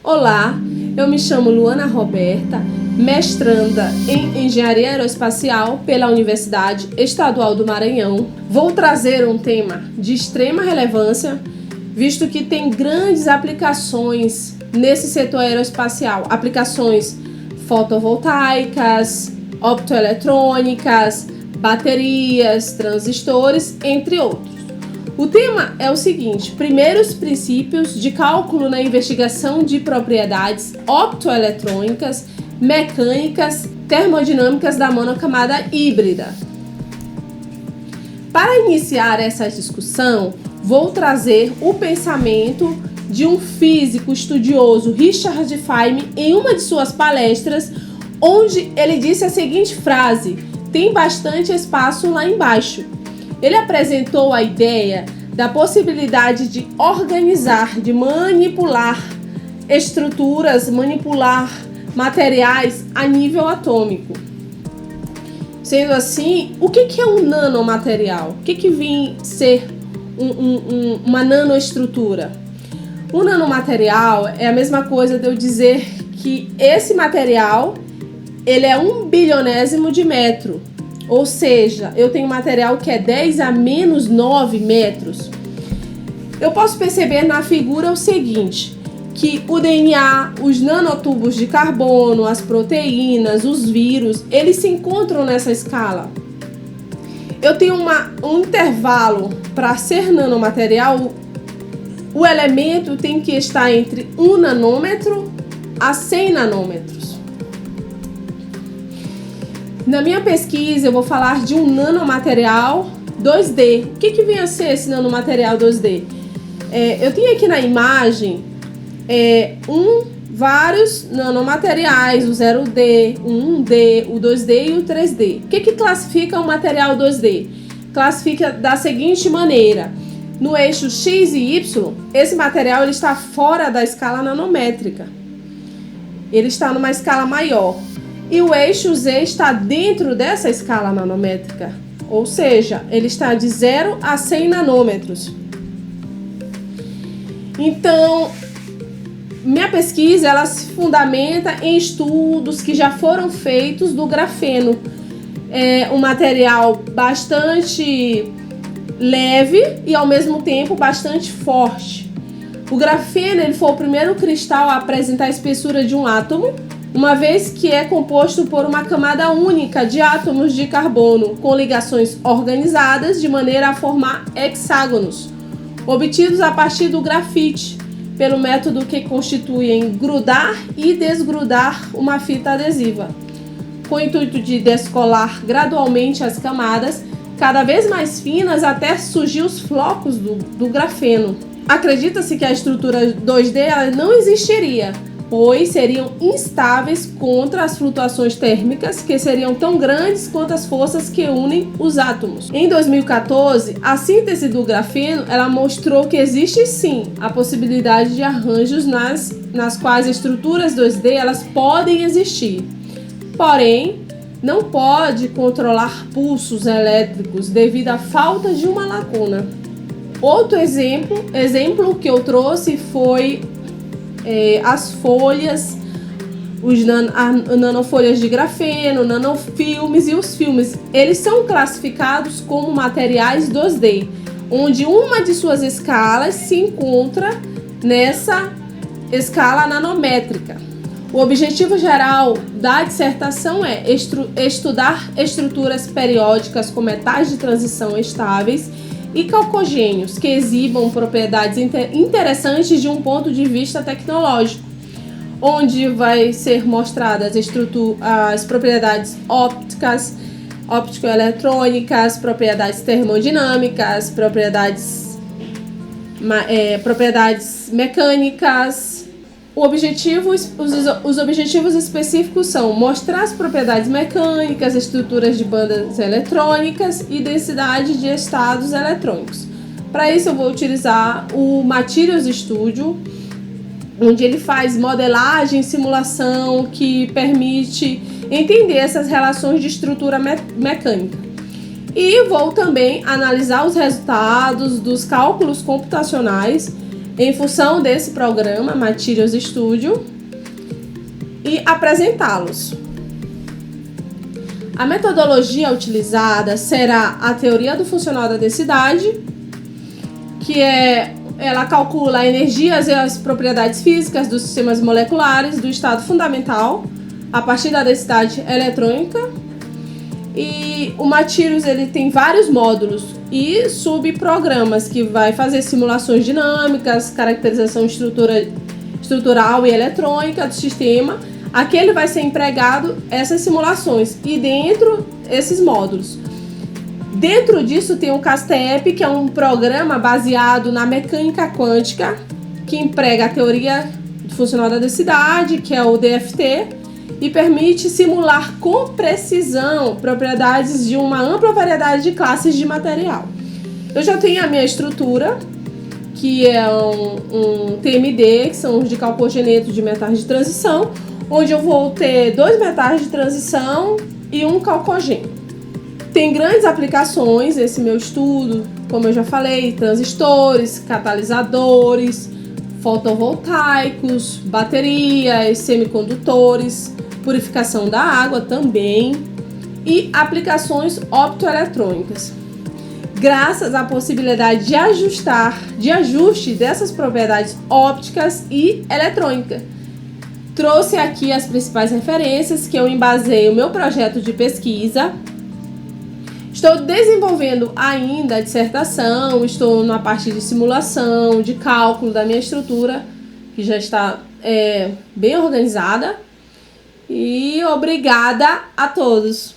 Olá, eu me chamo Luana Roberta, mestranda em Engenharia Aeroespacial pela Universidade Estadual do Maranhão. Vou trazer um tema de extrema relevância, visto que tem grandes aplicações nesse setor aeroespacial, aplicações fotovoltaicas, optoeletrônicas, baterias, transistores, entre outros. O tema é o seguinte: primeiros princípios de cálculo na investigação de propriedades optoeletrônicas, mecânicas, termodinâmicas da monocamada híbrida. Para iniciar essa discussão, vou trazer o pensamento de um físico estudioso, Richard Feynman, em uma de suas palestras, onde ele disse a seguinte frase: tem bastante espaço lá embaixo. Ele apresentou a ideia da possibilidade de organizar, de manipular estruturas, manipular materiais a nível atômico. Sendo assim, o que é um nanomaterial? O que vem ser uma nanoestrutura? Um nanomaterial é a mesma coisa de eu dizer que esse material ele é 1/1000º de metro. Ou seja, eu tenho material que é 10 a menos 9 metros. Eu posso perceber na figura o seguinte, que o DNA, os nanotubos de carbono, as proteínas, os vírus, eles se encontram nessa escala. Eu tenho um intervalo para ser nanomaterial, o elemento tem que estar entre 1 nanômetro a 100 nanômetros. Na minha pesquisa, eu vou falar de um nanomaterial 2D. O que vem a ser esse nanomaterial 2D? Eu tenho aqui na imagem vários nanomateriais, o 0D, o 1D, o 2D e o 3D. O que classifica o material 2D? Classifica da seguinte maneira: no eixo X e Y, esse material ele está fora da escala nanométrica. Ele está numa escala maior. E o eixo Z está dentro dessa escala nanométrica, ou seja, ele está de 0 a 100 nanômetros. Então, minha pesquisa ela se fundamenta em estudos que já foram feitos do grafeno. É um material bastante leve e ao mesmo tempo bastante forte. O grafeno ele foi o primeiro cristal a apresentar a espessura de um átomo, uma vez que é composto por uma camada única de átomos de carbono com ligações organizadas de maneira a formar hexágonos, obtidos a partir do grafite, pelo método que constitui em grudar e desgrudar uma fita adesiva, com o intuito de descolar gradualmente as camadas, cada vez mais finas até surgir os flocos do grafeno. Acredita-se que a estrutura 2D ela não existiria, pois seriam instáveis contra as flutuações térmicas, que seriam tão grandes quanto as forças que unem os átomos. Em 2014, a síntese do grafeno ela mostrou que existe sim a possibilidade de arranjos nas quais estruturas 2D elas podem existir. Porém, não pode controlar pulsos elétricos devido à falta de uma lacuna. Outro exemplo que eu trouxe foi as folhas, nanofolhas de grafeno, nanofilmes e os filmes. Eles são classificados como materiais 2D, onde uma de suas escalas se encontra nessa escala nanométrica. O objetivo geral da dissertação é estudar estruturas periódicas com metais de transição estáveis e calcogênios que exibam propriedades interessantes de um ponto de vista tecnológico, onde vai ser mostradas as propriedades ópticas, optoeletrônicas, propriedades termodinâmicas, propriedades mecânicas. Os objetivos específicos são mostrar as propriedades mecânicas, estruturas de bandas eletrônicas e densidade de estados eletrônicos. Para isso eu vou utilizar o Materials Studio, onde ele faz modelagem e simulação que permite entender essas relações de estrutura mecânica. E vou também analisar os resultados dos cálculos computacionais em função desse programa Materials Studio e apresentá-los. A metodologia utilizada será a teoria do funcional da densidade, que ela calcula energias e as propriedades físicas dos sistemas moleculares do estado fundamental a partir da densidade eletrônica. E o Materials ele tem vários módulos e subprogramas que vai fazer simulações dinâmicas, caracterização estrutural e eletrônica do sistema. Aqui ele vai ser empregado essas simulações e dentro esses módulos. Dentro disso tem o CASTEP, que é um programa baseado na mecânica quântica, que emprega a teoria funcional da densidade, que é o DFT, e permite simular com precisão propriedades de uma ampla variedade de classes de material. Eu já tenho a minha estrutura, que é um TMD, que são os de calcogeneto de metais de transição, onde eu vou ter 2 metais de transição e um calcogênio. Tem grandes aplicações esse meu estudo, como eu já falei, transistores, catalisadores, fotovoltaicos, baterias, semicondutores, purificação da água também e aplicações optoeletrônicas. Graças à possibilidade de ajuste dessas propriedades ópticas e eletrônicas. Trouxe aqui as principais referências que eu embasei o meu projeto de pesquisa. Estou desenvolvendo ainda a dissertação, estou na parte de simulação, de cálculo da minha estrutura, que já está bem organizada. E obrigada a todos!